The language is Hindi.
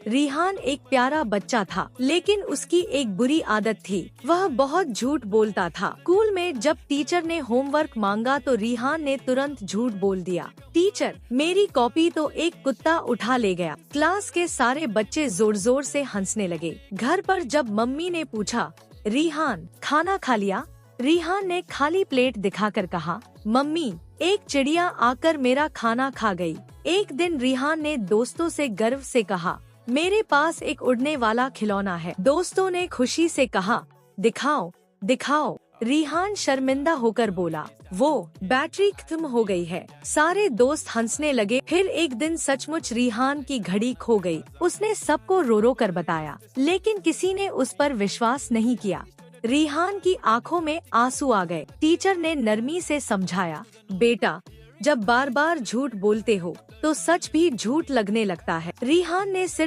रिहान एक प्यारा बच्चा था, लेकिन उसकी एक बुरी आदत थी। वह बहुत झूठ बोलता था। स्कूल में जब टीचर ने होमवर्क मांगा तो रिहान ने तुरंत झूठ बोल दिया। टीचर, मेरी कॉपी तो एक कुत्ता उठा ले गया। क्लास के सारे बच्चे जोर जोर से हंसने लगे। घर पर जब मम्मी ने पूछा, रिहान खाना खा लिया? रिहान ने खाली प्लेट दिखाकर कहा, मम्मी, एक चिड़िया आकर मेरा खाना खा गई। एक दिन रिहान ने दोस्तों से गर्व से कहा, मेरे पास एक उड़ने वाला खिलौना है। दोस्तों ने खुशी से कहा, दिखाओ दिखाओ। रिहान शर्मिंदा होकर बोला, वो बैटरी खत्म हो गई है। सारे दोस्त हंसने लगे। फिर एक दिन सचमुच रिहान की घड़ी खो गई। उसने सबको रो रो कर बताया, लेकिन किसी ने उस पर विश्वास नहीं किया। रिहान की आंखों में आंसू आ गए। टीचर ने नरमी से समझाया, बेटा, जब बार बार झूठ बोलते हो तो सच भी झूठ लगने लगता है। रिहान ने सिर